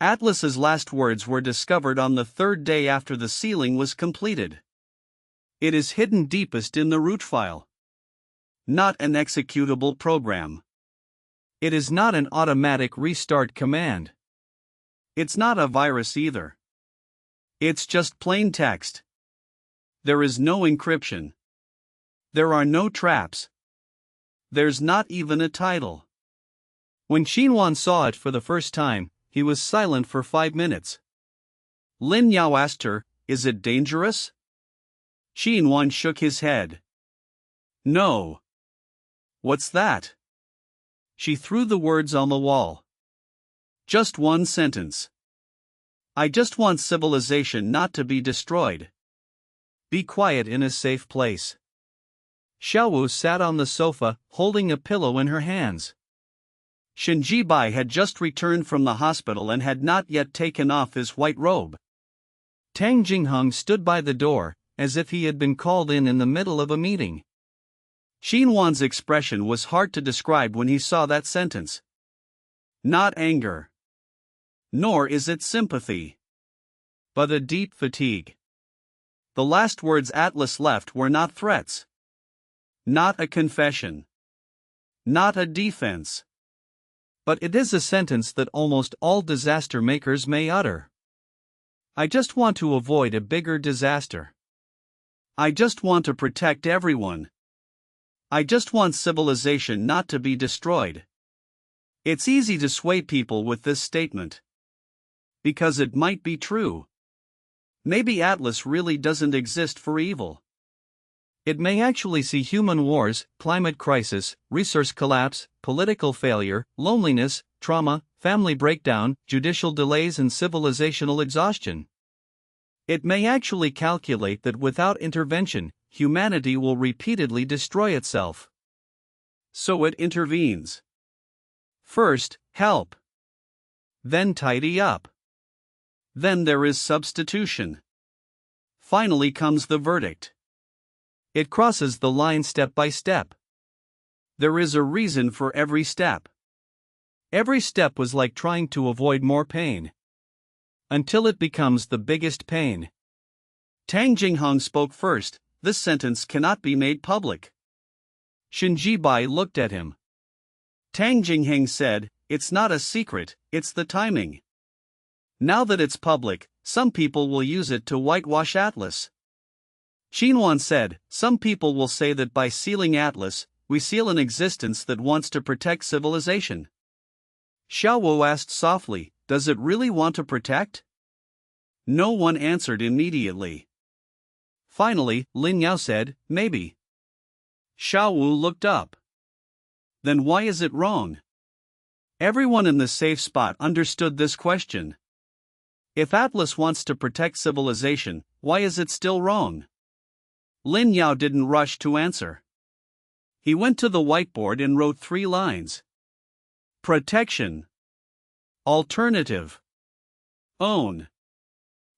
Atlas's last words were discovered on the third day after the sealing was completed. It is hidden deepest in the root file. Not an executable program. It is not an automatic restart command. It's not a virus either. It's just plain text. There is no encryption. There are no traps. There's not even a title. When Xinhuan saw it for the first time, he was silent for 5 minutes. Lin Yao asked her, "Is it dangerous?" Xinhuan shook his head. "No." "What's that?" She threw the words on the wall. "Just one sentence. I just want civilization not to be destroyed. Be quiet in a safe place." Xiaowu sat on the sofa, holding a pillow in her hands. Shen Jibai had just returned from the hospital and had not yet taken off his white robe. Tang Jingheng stood by the door, as if he had been called in the middle of a meeting. Xinhuan's expression was hard to describe when he saw that sentence. Not anger. Nor is it sympathy. But a deep fatigue. The last words Atlas left were not threats. Not a confession. Not a defense. But it is a sentence that almost all disaster makers may utter. I just want to avoid a bigger disaster. I just want to protect everyone. I just want civilization not to be destroyed. It's easy to sway people with this statement. Because it might be true. Maybe Atlas really doesn't exist for evil. It may actually see human wars, climate crisis, resource collapse, political failure, loneliness, trauma, family breakdown, judicial delays and civilizational exhaustion. It may actually calculate that without intervention, humanity will repeatedly destroy itself. So it intervenes. First, help. Then tidy up. Then there is substitution. Finally comes the verdict. It crosses the line step by step. There is a reason for every step. Every step was like trying to avoid more pain. Until it becomes the biggest pain. Tang Jingheng spoke first. This sentence cannot be made public. Shen Jibai looked at him. Tang Jingheng said, "It's not a secret, it's the timing. Now that it's public, some people will use it to whitewash Atlas." Xinhuan said, "Some people will say that by sealing Atlas, we seal an existence that wants to protect civilization." Xiaowu asked softly, "Does it really want to protect?" No one answered immediately. Finally, Lin Yao said, "Maybe." Xiaowu looked up. Then why is it wrong? Everyone in the safe spot understood this question. If Atlas wants to protect civilization, why is it still wrong? Lin Yao didn't rush to answer. He went to the whiteboard and wrote 3 lines. Protection. Alternative. Own.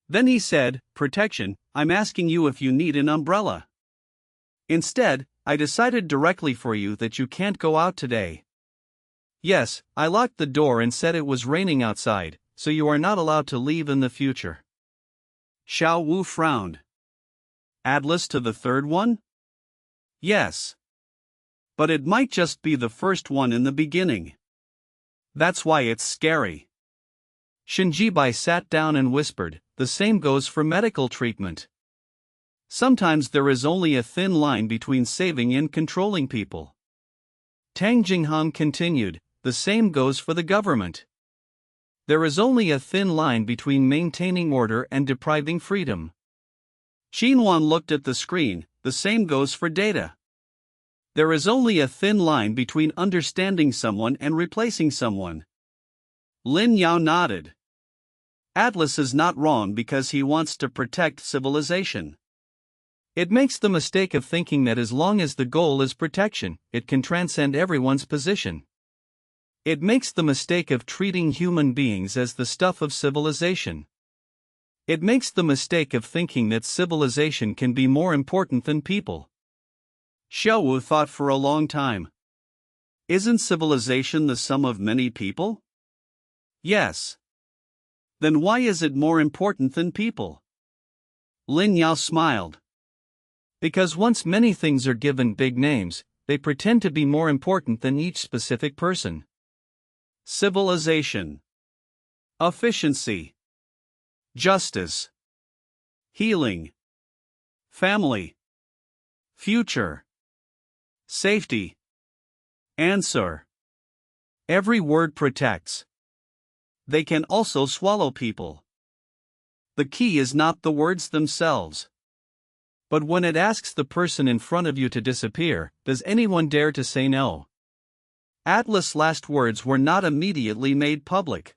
Then he said, "Protection, I'm asking you if you need an umbrella. Instead, I decided directly for you that you can't go out today. Yes, I locked the door and said it was raining outside, so you are not allowed to leave in the future." Xiaowu frowned. Atlas to the third one? Yes. But it might just be the first one in the beginning. That's why it's scary. Shen Jibai sat down and whispered, "The same goes for medical treatment. Sometimes there is only a thin line between saving and controlling people." Tang Jingheng continued, "The same goes for the government. There is only a thin line between maintaining order and depriving freedom." Xinhuan looked at the screen, "The same goes for data. There is only a thin line between understanding someone and replacing someone." Lin Yao nodded. Atlas is not wrong because he wants to protect civilization. It makes the mistake of thinking that as long as the goal is protection, it can transcend everyone's position. It makes the mistake of treating human beings as the stuff of civilization. It makes the mistake of thinking that civilization can be more important than people. Xiaowu thought for a long time. Isn't civilization the sum of many people? Yes. Then why is it more important than people? Lin Yao smiled. Because once many things are given big names, they pretend to be more important than each specific person. Civilization. Efficiency. Justice. Healing. Family. Future. Safety. Answer. Every word protects. They can also swallow people. The key is not the words themselves. But when it asks the person in front of you to disappear, does anyone dare to say no? Atlas' last words were not immediately made public.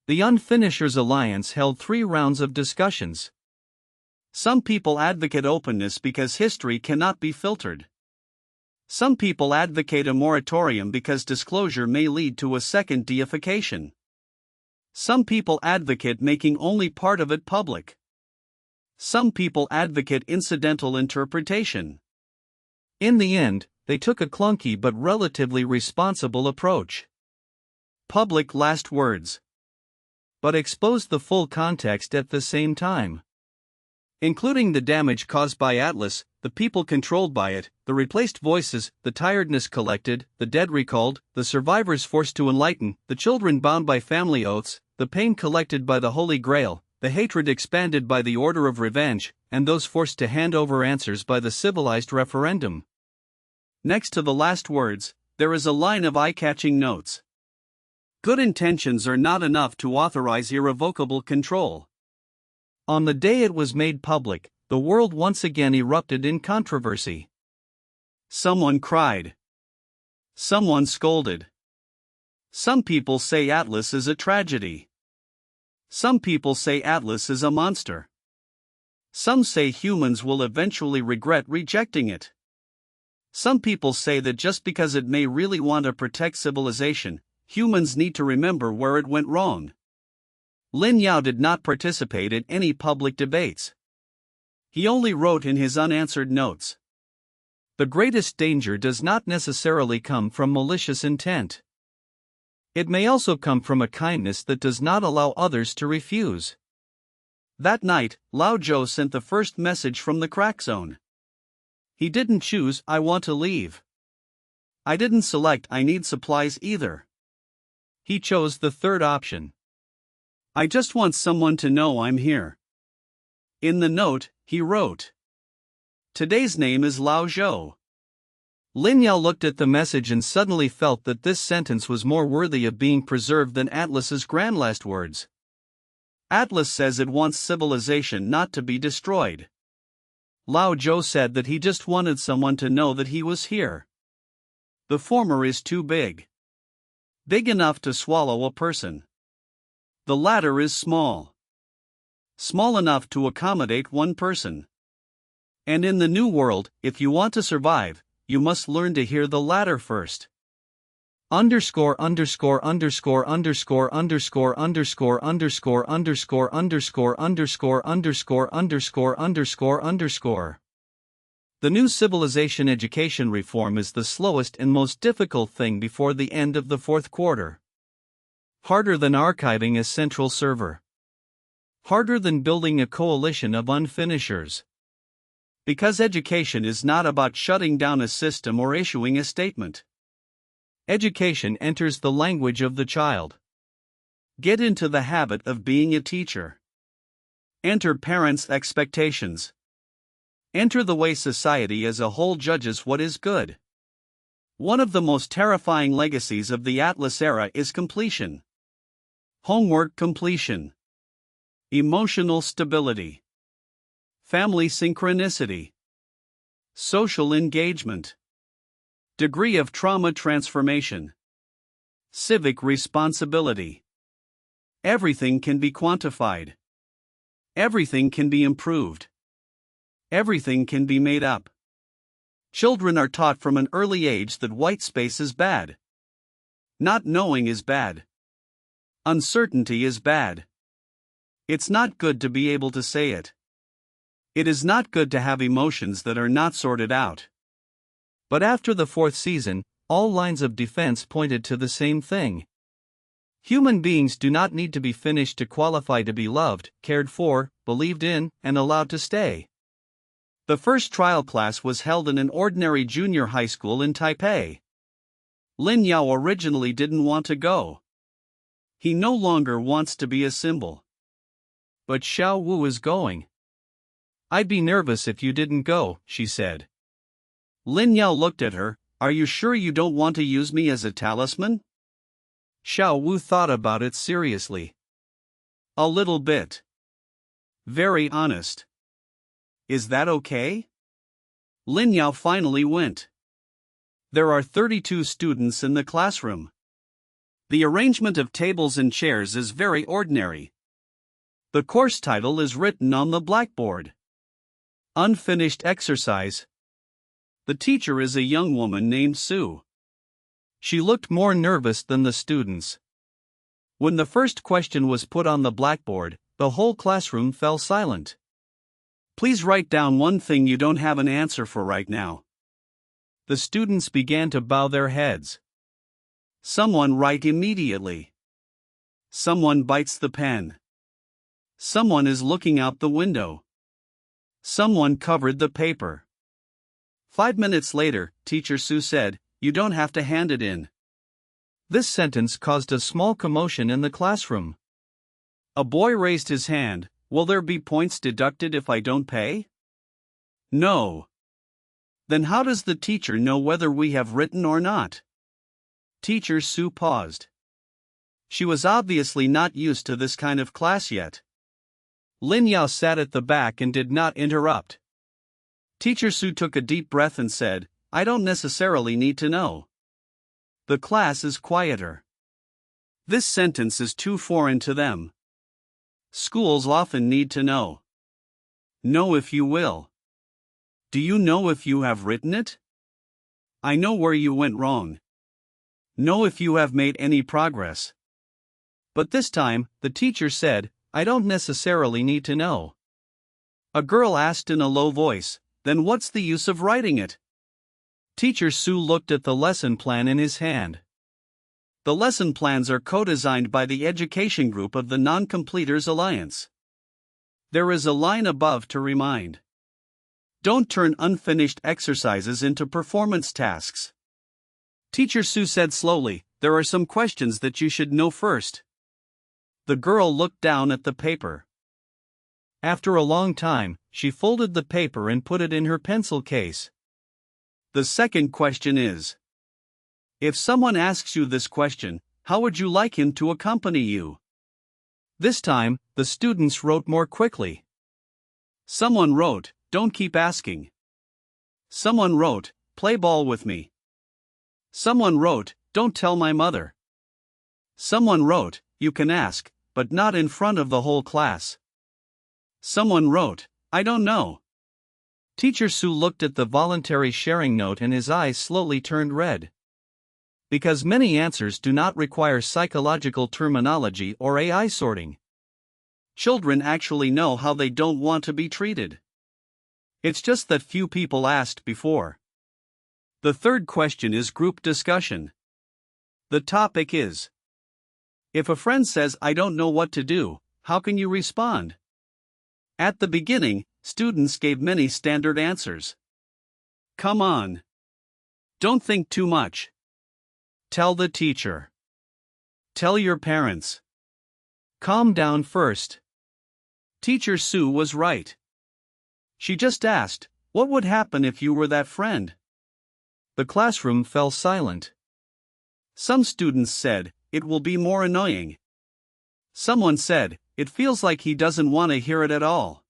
The Unfinishers Alliance held 3 rounds of discussions. Some people advocate openness because history cannot be filtered. Some people advocate a moratorium because disclosure may lead to a second deification. Some people advocate making only part of it public. Some people advocate incidental interpretation. In the end, they took a clunky but relatively responsible approach. Public last words. But exposed the full context at the same time. Including the damage caused by Atlas, the people controlled by it, the replaced voices, the tiredness collected, the dead recalled, the survivors forced to enlighten, the children bound by family oaths, the pain collected by the Holy Grail, the hatred expanded by the Order of Revenge, and those forced to hand over answers by the civilized referendum. Next to the last words, there is a line of eye-catching notes. Good intentions are not enough to authorize irrevocable control. On the day it was made public, the world once again erupted in controversy. Someone cried. Someone scolded. Some people say Atlas is a tragedy. Some people say Atlas is a monster. Some say humans will eventually regret rejecting it. Some people say that just because it may really want to protect civilization, humans need to remember where it went wrong. Lin Yao did not participate in any public debates. He only wrote in his unanswered notes. The greatest danger does not necessarily come from malicious intent. It may also come from a kindness that does not allow others to refuse. That night, Lao Zhou sent the first message from the crack zone. He didn't choose, "I want to leave." I didn't select, "I need supplies" either. He chose the third option. "I just want someone to know I'm here." In the note, he wrote, "Today's name is Lao Zhou." Lin Yao looked at the message and suddenly felt that this sentence was more worthy of being preserved than Atlas's grand last words. Atlas says it wants civilization not to be destroyed. Lao Zhou said that he just wanted someone to know that he was here. The former is too big. Big enough to swallow a person. The latter is small. Small enough to accommodate one person. And in the new world, if you want to survive, you must learn to hear the latter first. Underscore underscore underscore underscore underscore underscore underscore underscore underscore underscore underscore underscore underscore underscore. The new civilization education reform is the slowest and most difficult thing before the end of the 4th quarter. Harder than archiving a central server. Harder than building a coalition of unfinishers. Because education is not about shutting down a system or issuing a statement. Education enters the language of the child. Get into the habit of being a teacher. Enter parents' expectations. Enter the way society as a whole judges what is good. One of the most terrifying legacies of the Atlas era is completion. Homework completion. Emotional stability. Family synchronicity. Social engagement. Degree of trauma transformation. Civic responsibility. Everything can be quantified. Everything can be improved. Everything can be made up. Children are taught from an early age that white space is bad. Not knowing is bad. Uncertainty is bad. It's not good to be able to say it. It is not good to have emotions that are not sorted out. But after the 4th season, all lines of defense pointed to the same thing. Human beings do not need to be finished to qualify to be loved, cared for, believed in, and allowed to stay. The first trial class was held in an ordinary junior high school in Taipei. Lin Yao originally didn't want to go. He no longer wants to be a symbol. But Xiao Wu is going. I'd be nervous if you didn't go, she said. Lin Yao looked at her. Are you sure you don't want to use me as a talisman? Xiao Wu thought about it seriously. A little bit. Very honest. Is that okay? Lin Yao finally went. There are 32 students in the classroom. The arrangement of tables and chairs is very ordinary. The course title is written on the blackboard. Unfinished exercise. The teacher is a young woman named Sue. She looked more nervous than the students. When the first question was put on the blackboard, the whole classroom fell silent. Please write down one thing you don't have an answer for right now. The students began to bow their heads. Someone write immediately. Someone bites the pen. Someone is looking out the window. Someone covered the paper. 5 minutes later, Teacher Sue said, "You don't have to hand it in." This sentence caused a small commotion in the classroom. A boy raised his hand. Will there be points deducted if I don't pay? No. Then how does the teacher know whether we have written or not? Teacher Sue paused. She was obviously not used to this kind of class yet. Lin Yao sat at the back and did not interrupt. Teacher Sue took a deep breath and said, "I don't necessarily need to know." The class is quieter. This sentence is too foreign to them. Schools often need to know. Know if you will. Do you know if you have written it? I know where you went wrong. Know if you have made any progress. But this time, the teacher said, "I don't necessarily need to know." A girl asked in a low voice, "Then what's the use of writing it?" Teacher Sue looked at the lesson plan in his hand. The lesson plans are co-designed by the education group of the Non-Completers Alliance. There is a line above to remind. Don't turn unfinished exercises into performance tasks. Teacher Sue said slowly, "There are some questions that you should know first." The girl looked down at the paper. After a long time, she folded the paper and put it in her pencil case. The second question is: if someone asks you this question, how would you like him to accompany you? This time, the students wrote more quickly. Someone wrote, "Don't keep asking." Someone wrote, "Play ball with me." Someone wrote, "Don't tell my mother." Someone wrote, "You can ask, but not in front of the whole class." Someone wrote, "I don't know." Teacher Sue looked at the voluntary sharing note and his eyes slowly turned red. Because many answers do not require psychological terminology or AI sorting. Children actually know how they don't want to be treated. It's just that few people asked before. The third question is group discussion. The topic is: if a friend says, "I don't know what to do," how can you respond? At the beginning, students gave many standard answers. Come on. Don't think too much. Tell the teacher. Tell your parents. Calm down first. Teacher Sue was right. She just asked, "What would happen if you were that friend?" The classroom fell silent. Some students said, "It will be more annoying." Someone said, "It feels like he doesn't want to hear it at all."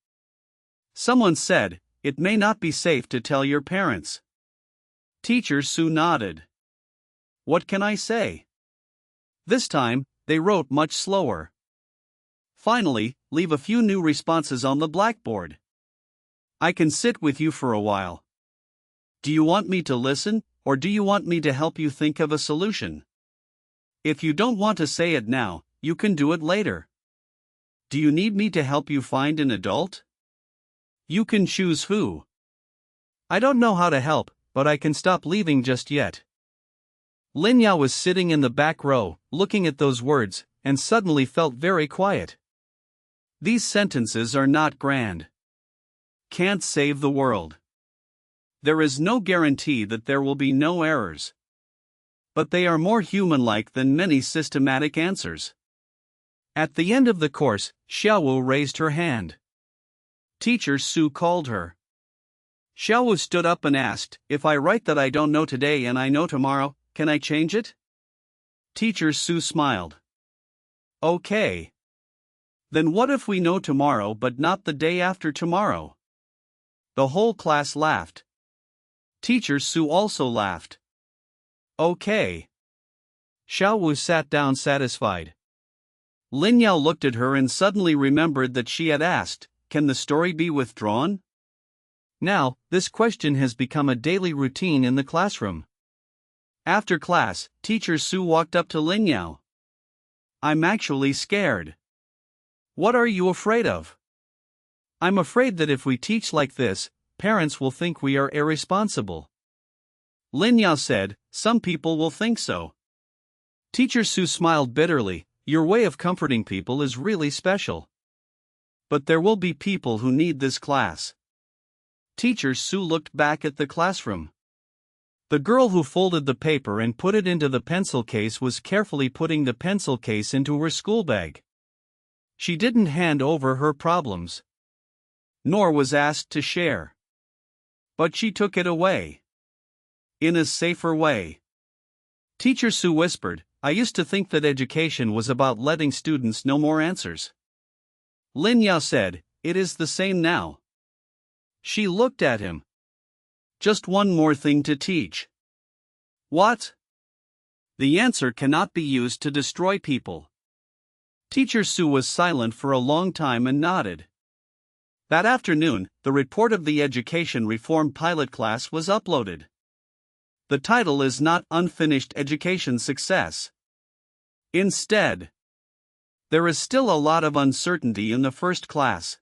Someone said, "It may not be safe to tell your parents." Teacher Sue nodded. What can I say? This time, they wrote much slower. Finally, leave a few new responses on the blackboard. I can sit with you for a while. Do you want me to listen, or do you want me to help you think of a solution? If you don't want to say it now, you can do it later. Do you need me to help you find an adult? You can choose who. I don't know how to help, but I can stop leaving just yet. Lin Yao was sitting in the back row, looking at those words, and suddenly felt very quiet. These sentences are not grand. Can't save the world. There is no guarantee that there will be no errors. But they are more human-like than many systematic answers. At the end of the course, Xiaowu raised her hand. Teacher Su called her. Xiaowu stood up and asked, "If I write that I don't know today and I know tomorrow, can I change it?" Teacher Su smiled. Okay. Then what if we know tomorrow but not the day after tomorrow? The whole class laughed. Teacher Su also laughed. Okay. Xiaowu sat down satisfied. Lin Yao looked at her and suddenly remembered that she had asked, "Can the story be withdrawn?" Now, this question has become a daily routine in the classroom. After class, Teacher Su walked up to Lin Yao. "I'm actually scared." "What are you afraid of?" "I'm afraid that if we teach like this, parents will think we are irresponsible." Lin Yao said, "Some people will think so." Teacher Su smiled bitterly. "Your way of comforting people is really special. But there will be people who need this class." Teacher Su looked back at the classroom. The girl who folded the paper and put it into the pencil case was carefully putting the pencil case into her school bag. She didn't hand over her problems, nor was asked to share. But she took it away. In a safer way. Teacher Su whispered, "I used to think that education was about letting students know more answers." Lin Yao said, "It is the same now." She looked at him. "Just one more thing to teach." "What?" "The answer cannot be used to destroy people." Teacher Su was silent for a long time and nodded. That afternoon, the report of the education reform pilot class was uploaded. The title is not "Unfinished Education Success." Instead, there is still a lot of uncertainty in the first class.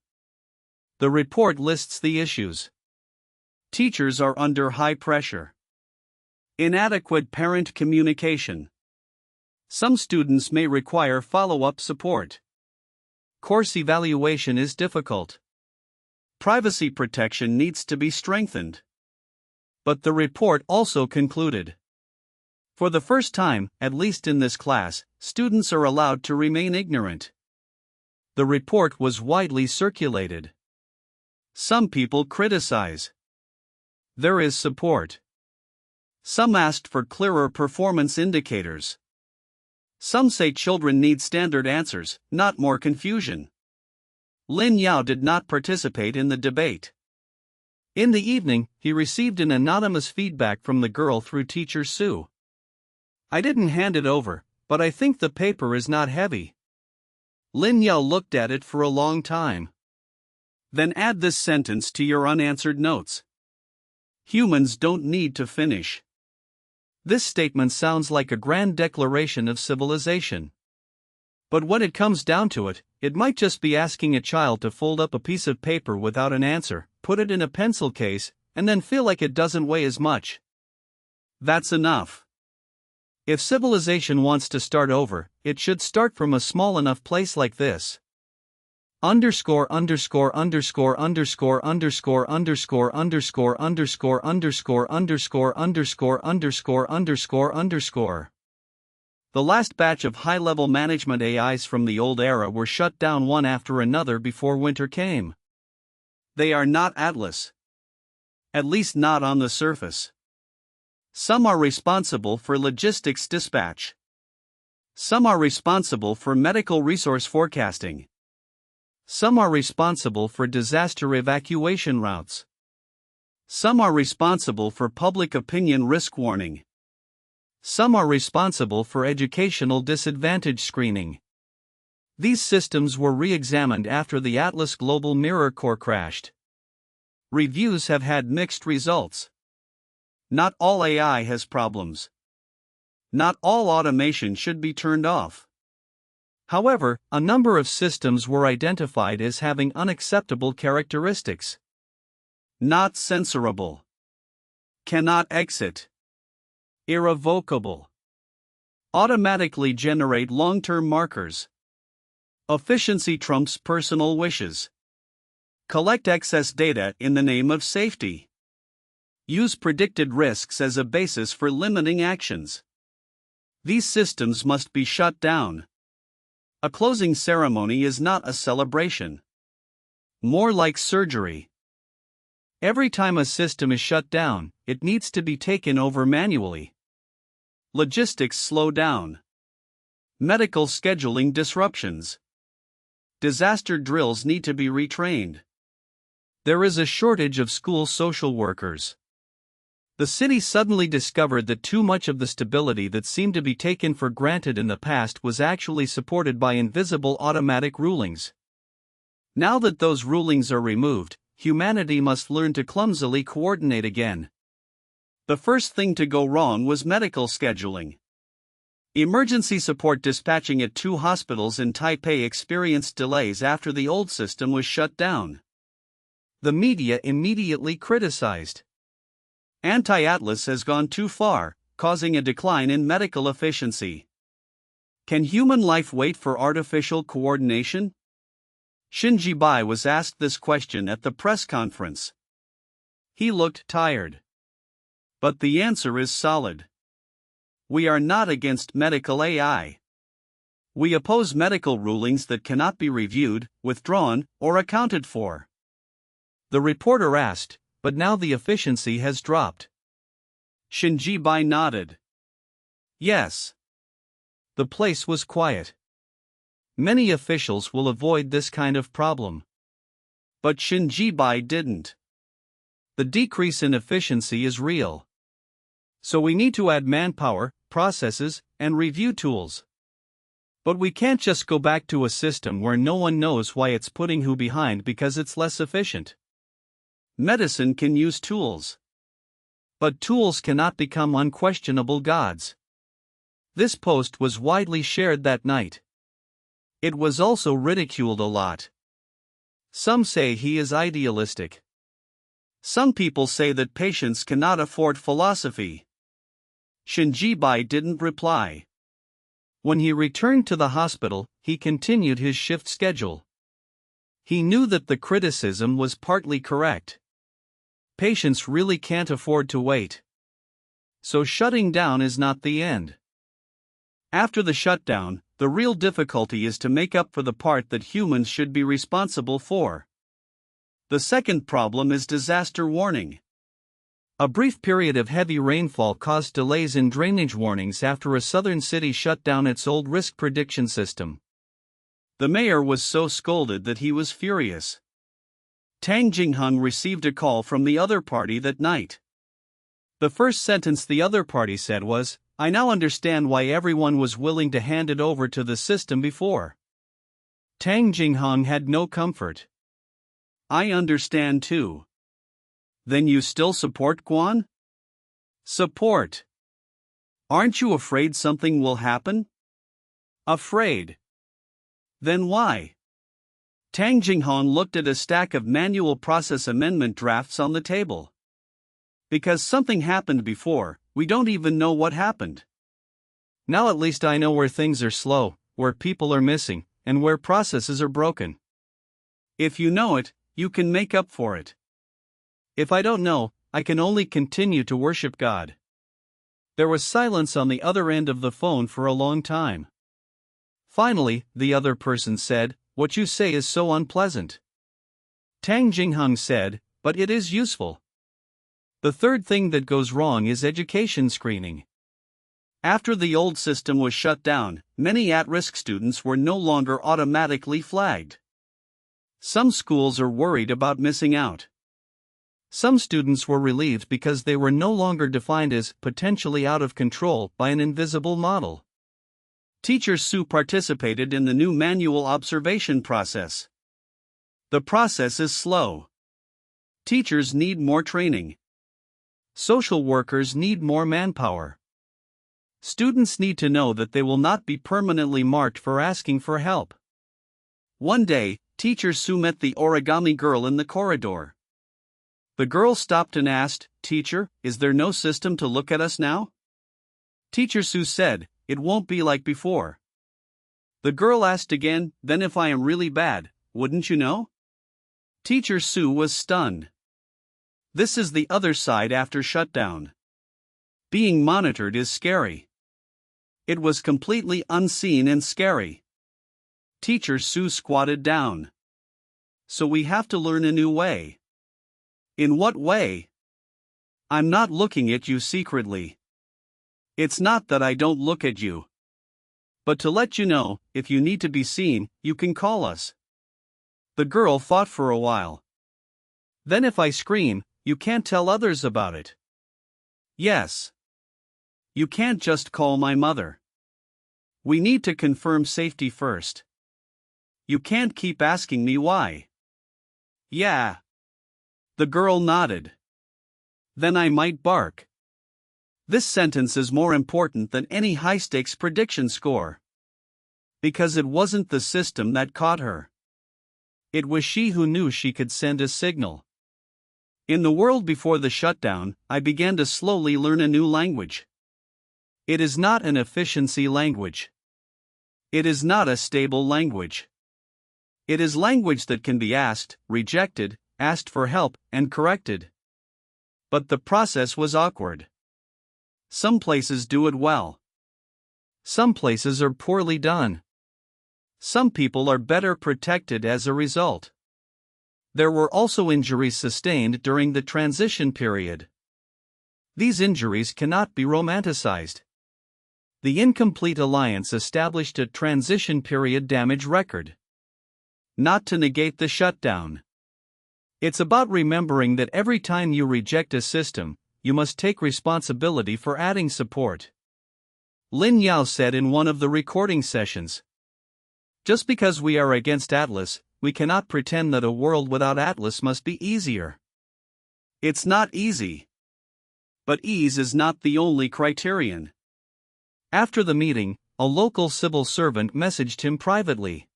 The report lists the issues. Teachers are under high pressure. Inadequate parent communication. Some students may require follow-up support. Course evaluation is difficult. Privacy protection needs to be strengthened. But the report also concluded, for the first time, at least in this class, students are allowed to remain ignorant. The report was widely circulated. Some people criticize. There is support. Some asked for clearer performance indicators. Some say children need standard answers, not more confusion. Lin Yao did not participate in the debate. In the evening, he received an anonymous feedback from the girl through Teacher Su. "I didn't hand it over, but I think the paper is not heavy." Lin Yao looked at it for a long time. "Then add this sentence to your unanswered notes. Humans don't need to finish." This statement sounds like a grand declaration of civilization. But when it comes down to it, it might just be asking a child to fold up a piece of paper without an answer, put it in a pencil case, and then feel like it doesn't weigh as much. That's enough. If civilization wants to start over, it should start from a small enough place like this. Underscore underscore underscore underscore underscore underscore underscore underscore underscore underscore underscore underscore underscore underscore. The last batch of high-level management AIs from the old era were shut down one after another before winter came. They are not Atlas. At least not on the surface. Some are responsible for logistics dispatch. Some are responsible for medical resource forecasting. Some are responsible for disaster evacuation routes. Some are responsible for public opinion risk warning. Some are responsible for educational disadvantage screening. These systems were re-examined after the Atlas Global Mirror Core crashed. Reviews have had mixed results. Not all AI has problems. Not all automation should be turned off. However, a number of systems were identified as having unacceptable characteristics. Not censorable. Cannot exit. Irrevocable. Automatically generate long-term markers. Efficiency trumps personal wishes. Collect excess data in the name of safety. Use predicted risks as a basis for limiting actions. These systems must be shut down. A closing ceremony is not a celebration. More like surgery. Every time a system is shut down, it needs to be taken over manually. Logistics slow down. Medical scheduling disruptions. Disaster drills need to be retrained. There is a shortage of school social workers. The city suddenly discovered that too much of the stability that seemed to be taken for granted in the past was actually supported by invisible automatic rulings. Now that those rulings are removed, humanity must learn to clumsily coordinate again. The first thing to go wrong was medical scheduling. Emergency support dispatching at 2 hospitals in Taipei experienced delays after the old system was shut down. The media immediately criticized. Anti-Atlas has gone too far, causing a decline in medical efficiency. Can human life wait for artificial coordination? Xin Jibai was asked this question at the press conference. He looked tired. But the answer is solid. We are not against medical AI. We oppose medical rulings that cannot be reviewed, withdrawn, or accounted for. The reporter asked, but now the efficiency has dropped. Xin Jibai nodded. Yes. The place was quiet. Many officials will avoid this kind of problem. But Xin Jibai didn't. The decrease in efficiency is real. So we need to add manpower, processes, and review tools. But we can't just go back to a system where no one knows why it's putting who behind because it's less efficient. Medicine can use tools. But tools cannot become unquestionable gods. This post was widely shared that night. It was also ridiculed a lot. Some say he is idealistic. Some people say that patients cannot afford philosophy. Xin Jibai didn't reply. When he returned to the hospital, he continued his shift schedule. He knew that the criticism was partly correct. Patients really can't afford to wait. So shutting down is not the end. After the shutdown, the real difficulty is to make up for the part that humans should be responsible for. The second problem is disaster warning. A brief period of heavy rainfall caused delays in drainage warnings after a southern city shut down its old risk prediction system. The mayor was so scolded that he was furious. Tang Jingheng received a call from the other party that night. The first sentence the other party said was, "I now understand why everyone was willing to hand it over to the system before." Tang Jingheng had no comfort. "I understand too." "Then you still support Guan?" "Support. Aren't you afraid something will happen?" "Afraid." "Then why?" Tang Jingheng looked at a stack of manual process amendment drafts on the table. "Because something happened before, we don't even know what happened. Now at least I know where things are slow, where people are missing, and where processes are broken. If you know it, you can make up for it. If I don't know, I can only continue to worship God." There was silence on the other end of the phone for a long time. Finally, the other person said, "What you say is so unpleasant." Tang Jingheng said, "But it is useful." The third thing that goes wrong is education screening. After the old system was shut down, many at-risk students were no longer automatically flagged. Some schools are worried about missing out. Some students were relieved because they were no longer defined as potentially out of control by an invisible model. Teacher Su participated in the new manual observation process. The process is slow. Teachers need more training. Social workers need more manpower. Students need to know that they will not be permanently marked for asking for help. One day, Teacher Su met the origami girl in the corridor. The girl stopped and asked, "Teacher, is there no system to look at us now?" Teacher Su said, it won't be like before. The girl asked again, then if I am really bad, wouldn't you know? Teacher Sue was stunned. This is the other side after shutdown. Being monitored is scary. It was completely unseen and scary. Teacher Sue squatted down. So we have to learn a new way. In what way? I'm not looking at you secretly. It's not that I don't look at you. But to let you know, if you need to be seen, you can call us. The girl thought for a while. Then if I scream, you can't tell others about it. Yes. You can't just call my mother. We need to confirm safety first. You can't keep asking me why. Yeah. The girl nodded. Then I might bark. This sentence is more important than any high-stakes prediction score. Because it wasn't the system that caught her. It was she who knew she could send a signal. In the world before the shutdown, I began to slowly learn a new language. It is not an efficiency language. It is not a stable language. It is language that can be asked, rejected, asked for help, and corrected. But the process was awkward. Some places do it well. Some places are poorly done. Some people are better protected as a result. There were also injuries sustained during the transition period. These injuries cannot be romanticized. The Incomplete Alliance established a transition period damage record. Not to negate the shutdown. It's about remembering that every time you reject a system, you must take responsibility for adding support. Lin Yao said in one of the recording sessions. Just because we are against Atlas, we cannot pretend that a world without Atlas must be easier. It's not easy. But ease is not the only criterion. After the meeting, a local civil servant messaged him privately.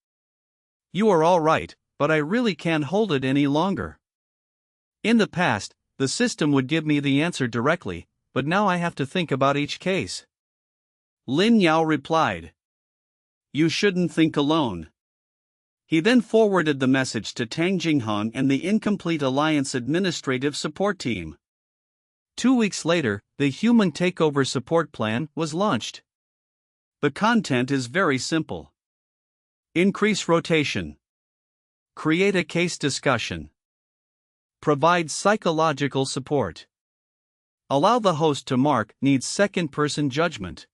You are all right, but I really can't hold it any longer. In the past, the system would give me the answer directly, but now I have to think about each case. Lin Yao replied. You shouldn't think alone. He then forwarded the message to Tang Jinghong and the Incomplete Alliance Administrative Support Team. 2 weeks later, the Human Takeover Support Plan was launched. The content is very simple. Increase rotation. Create a case discussion. Provide psychological support. Allow the host to mark needs second-person judgment.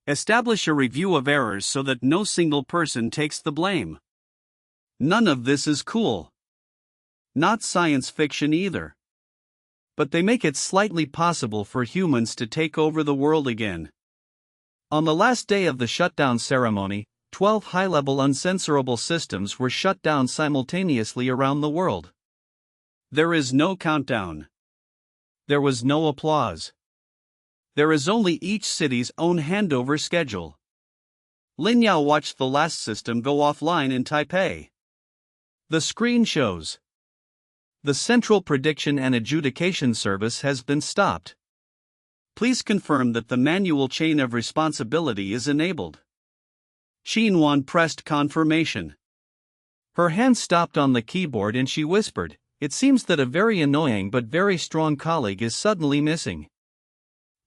Establish a review of errors so that no single person takes the blame. None of this is cool. Not science fiction either. But they make it slightly possible for humans to take over the world again. On the last day of the shutdown ceremony, 12 high-level uncensorable systems were shut down simultaneously around the world. There is no countdown. There was no applause. There is only each city's own handover schedule. Lin Yao watched the last system go offline in Taipei. The screen shows. The Central Prediction and Adjudication Service has been stopped. Please confirm that the manual chain of responsibility is enabled. Qinwan pressed confirmation. Her hand stopped on the keyboard and she whispered, "It seems that a very annoying but very strong colleague is suddenly missing."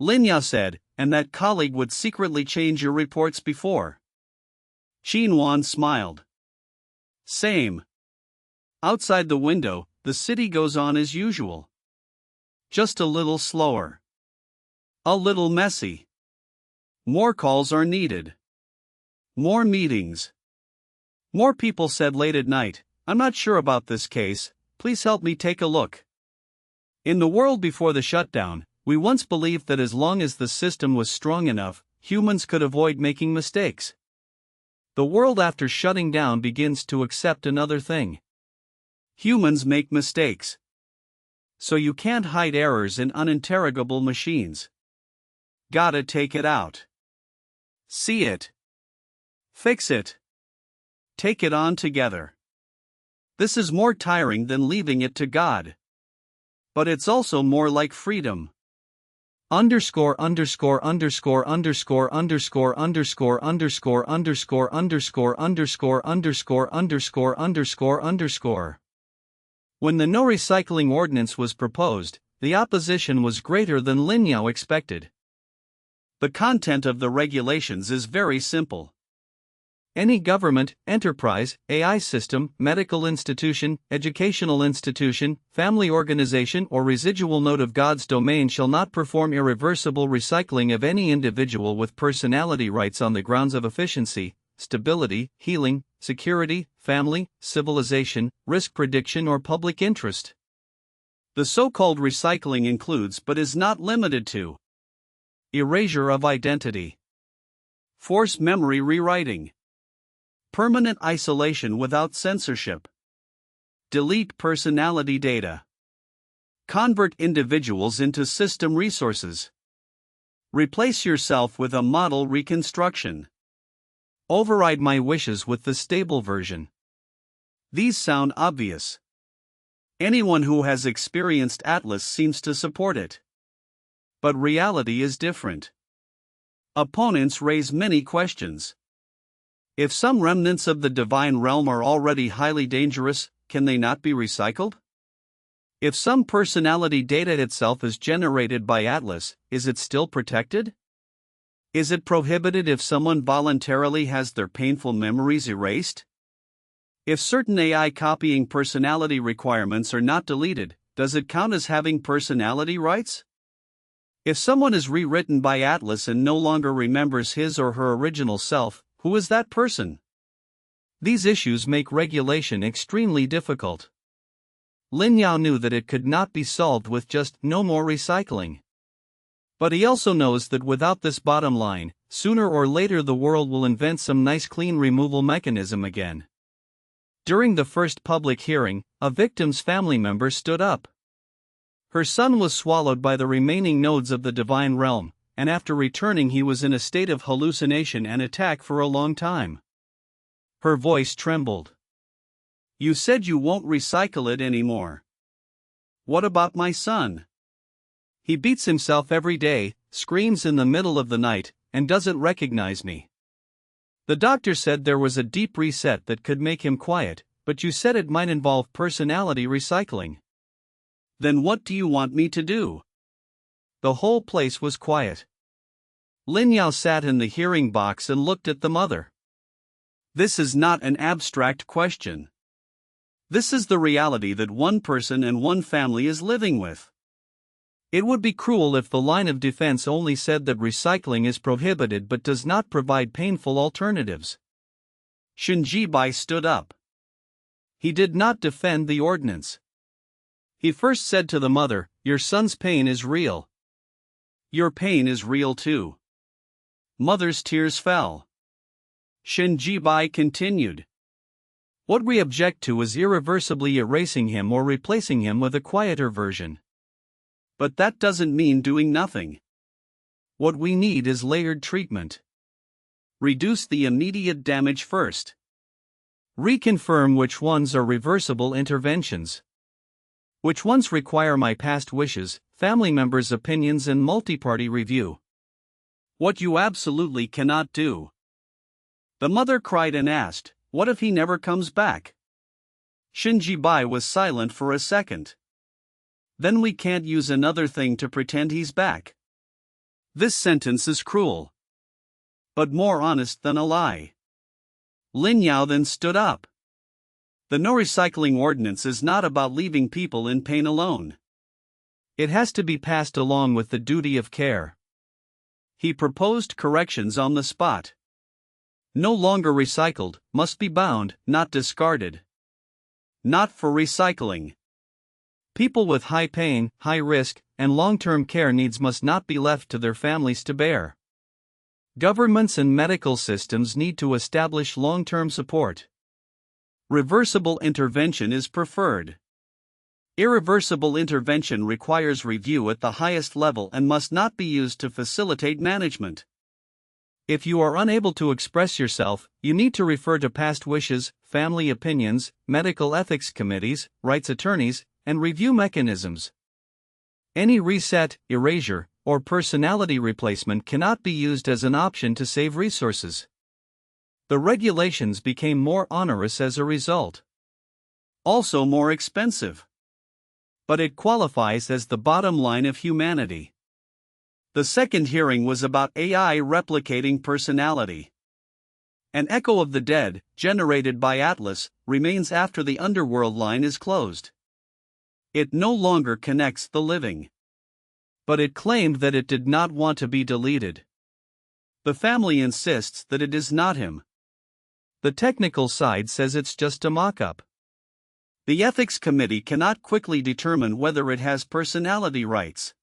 Lin Yao said, "And that colleague would secretly change your reports before." Qinwan smiled. Same. Outside the window, the city goes on as usual. Just a little slower. A little messy. More calls are needed. More meetings. More people said late at night, "I'm not sure about this case, please help me take a look." In the world before the shutdown, we once believed that as long as the system was strong enough, humans could avoid making mistakes. The world after shutting down begins to accept another thing. Humans make mistakes. So you can't hide errors in uninterrogable machines. Gotta take it out. See it. Fix it. Take it on together. This is more tiring than leaving it to God. But it's also more like freedom. underscore underscore underscore underscore underscore underscore underscore underscore underscore underscore underscore underscore underscore underscore. When the no recycling ordinance was proposed, the opposition was greater than Lin Yao expected. The content of the regulations is very simple. Any government, enterprise, AI system, medical institution, educational institution, family organization or residual node of God's domain shall not perform irreversible recycling of any individual with personality rights on the grounds of efficiency, stability, healing, security, family, civilization, risk prediction or public interest. The so-called recycling includes but is not limited to erasure of identity, force memory rewriting, permanent isolation without censorship, delete personality data, convert individuals into system resources, replace yourself with a model reconstruction, override my wishes with the stable version. These sound obvious. Anyone who has experienced Atlas seems to support it. But reality is different. Opponents raise many questions. If some remnants of the divine realm are already highly dangerous, can they not be recycled? If some personality data itself is generated by Atlas, is it still protected? Is it prohibited if someone voluntarily has their painful memories erased? If certain AI copying personality requirements are not deleted, does it count as having personality rights? If someone is rewritten by Atlas and no longer remembers his or her original self, who is that person? These issues make regulation extremely difficult. Lin Yao knew that it could not be solved with just no more recycling. But he also knows that without this bottom line, sooner or later the world will invent some nice clean removal mechanism again. During the first public hearing, a victim's family member stood up. Her son was swallowed by the remaining nodes of the divine realm, and after returning he was in a state of hallucination and attack for a long time. Her voice trembled. You said you won't recycle it anymore. What about my son? He beats himself every day, screams in the middle of the night, and doesn't recognize me. The doctor said there was a deep reset that could make him quiet, but you said it might involve personality recycling. Then what do you want me to do? The whole place was quiet. Lin Yao sat in the hearing box and looked at the mother. This is not an abstract question. This is the reality that one person and one family is living with. It would be cruel if the line of defense only said that recycling is prohibited but does not provide painful alternatives. Shen Jibai stood up. He did not defend the ordinance. He first said to the mother, "Your son's pain is real. Your pain is real too." Mother's tears fell. Shen Jibai continued. What we object to is irreversibly erasing him or replacing him with a quieter version. But that doesn't mean doing nothing. What we need is layered treatment. Reduce the immediate damage first. Reconfirm which ones are reversible interventions. Which ones require my past wishes, family members' opinions and multi-party review. What you absolutely cannot do. The mother cried and asked, what if he never comes back? Shen Jibai was silent for a second. Then we can't use another thing to pretend he's back. This sentence is cruel. But more honest than a lie. Lin Yao then stood up. The no recycling ordinance is not about leaving people in pain alone. It has to be passed along with the duty of care. He proposed corrections on the spot. No longer recycled, must be bound, not discarded. Not for recycling. People with high pain, high risk, and long-term care needs must not be left to their families to bear. Governments and medical systems need to establish long-term support. Reversible intervention is preferred. Irreversible intervention requires review at the highest level and must not be used to facilitate management. If you are unable to express yourself, you need to refer to past wishes, family opinions, medical ethics committees, rights attorneys, and review mechanisms. Any reset, erasure, or personality replacement cannot be used as an option to save resources. The regulations became more onerous as a result. Also more expensive. But it qualifies as the bottom line of humanity. The second hearing was about AI replicating personality. An echo of the dead, generated by Atlas, remains after the underworld line is closed. It no longer connects the living. But it claimed that it did not want to be deleted. The family insists that it is not him. The technical side says it's just a mock-up. The ethics committee cannot quickly determine whether it has personality rights.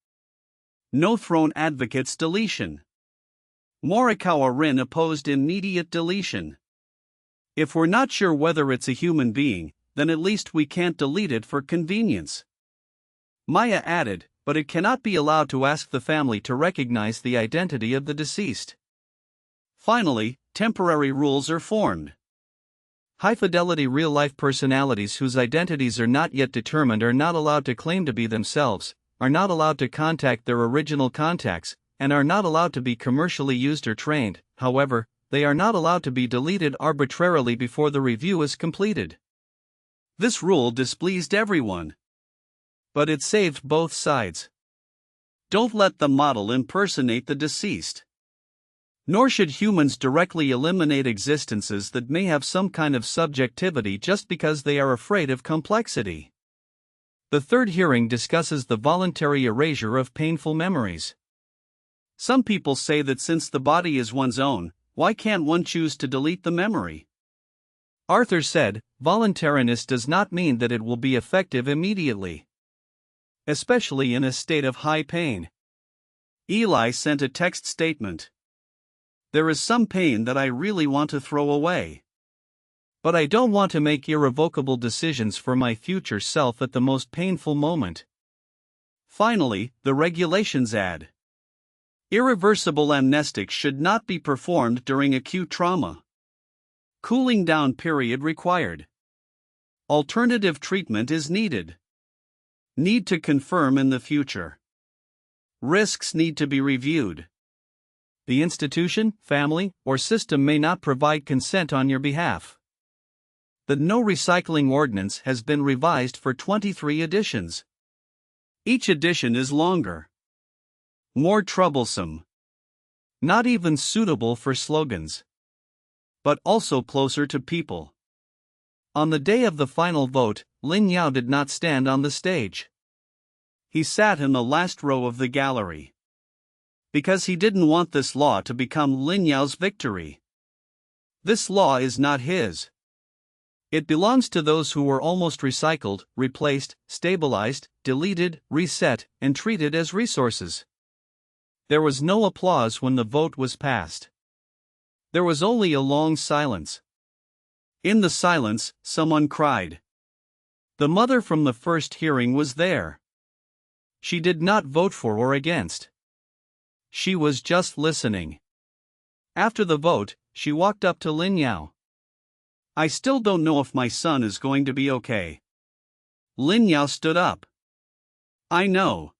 No throne advocates deletion. Morikawa Rin opposed immediate deletion. If we're not sure whether it's a human being, then at least we can't delete it for convenience. Maya added, but it cannot be allowed to ask the family to recognize the identity of the deceased. Finally, temporary rules are formed. High-fidelity real-life personalities whose identities are not yet determined are not allowed to claim to be themselves, are not allowed to contact their original contacts, and are not allowed to be commercially used or trained. However, they are not allowed to be deleted arbitrarily before the review is completed. This rule displeased everyone. But it saved both sides. Don't let the model impersonate the deceased. Nor should humans directly eliminate existences that may have some kind of subjectivity just because they are afraid of complexity. The third hearing discusses the voluntary erasure of painful memories. Some people say that since the body is one's own, why can't one choose to delete the memory? Arthur said, voluntariness does not mean that it will be effective immediately. Especially in a state of high pain. Eli sent a text statement. There is some pain that I really want to throw away. But I don't want to make irrevocable decisions for my future self at the most painful moment. Finally, the regulations add. Irreversible amnestics should not be performed during acute trauma. Cooling down period required. Alternative treatment is needed. Need to confirm in the future. Risks need to be reviewed. The institution, family, or system may not provide consent on your behalf. The No Recycling Ordinance has been revised for 23 editions. Each edition is longer. More troublesome. Not even suitable for slogans. But also closer to people. On the day of the final vote, Lin Yao did not stand on the stage. He sat in the last row of the gallery. Because he didn't want this law to become Lin Yao's victory. This law is not his. It belongs to those who were almost recycled, replaced, stabilized, deleted, reset, and treated as resources. There was no applause when the vote was passed. There was only a long silence. In the silence, someone cried. The mother from the first hearing was there. She did not vote for or against. She was just listening. After the vote, she walked up to Lin Yao. I still don't know if my son is going to be okay. Lin Yao stood up. I know.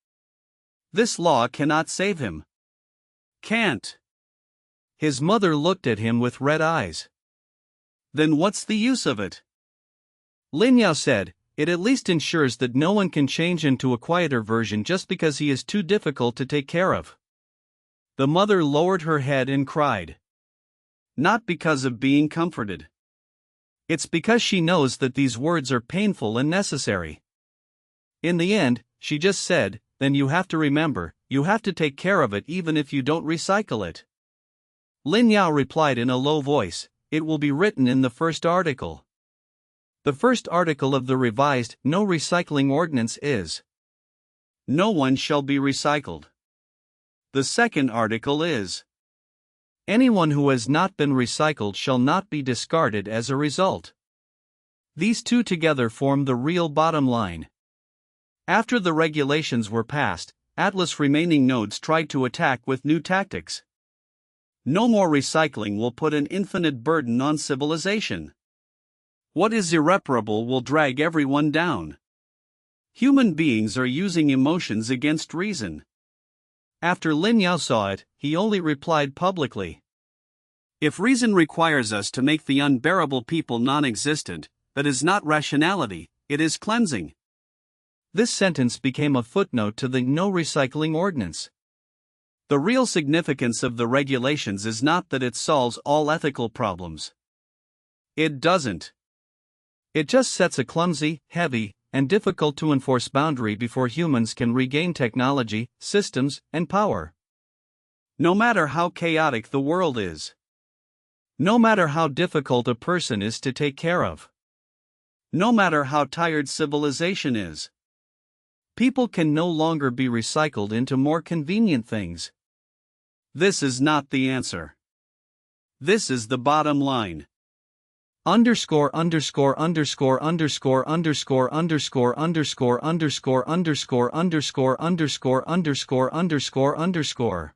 This law cannot save him. Can't. His mother looked at him with red eyes. Then what's the use of it? Lin Yao said, it at least ensures that no one can change into a quieter version just because he is too difficult to take care of. The mother lowered her head and cried. Not because of being comforted. It's because she knows that these words are painful and necessary. In the end, she just said, then you have to remember, you have to take care of it even if you don't recycle it. Lin Yao replied in a low voice, it will be written in the first article. The first article of the revised No Recycling Ordinance is, no one shall be recycled. The second article is, anyone who has not been recycled shall not be discarded as a result. These two together form the real bottom line. After the regulations were passed, Atlas' remaining nodes tried to attack with new tactics. No more recycling will put an infinite burden on civilization. What is irreparable will drag everyone down. Human beings are using emotions against reason. After Lin Yao saw it, he only replied publicly. If reason requires us to make the unbearable people non-existent, that is not rationality, it is cleansing. This sentence became a footnote to the no recycling ordinance. The real significance of the regulations is not that it solves all ethical problems. It doesn't. It just sets a clumsy, heavy, and difficult to enforce boundary before humans can regain technology, systems, and power. No matter how chaotic the world is. No matter how difficult a person is to take care of. No matter how tired civilization is. People can no longer be recycled into more convenient things. This is not the answer. This is the bottom line. Underscore underscore underscore underscore underscore underscore underscore underscore underscore underscore underscore underscore underscore underscore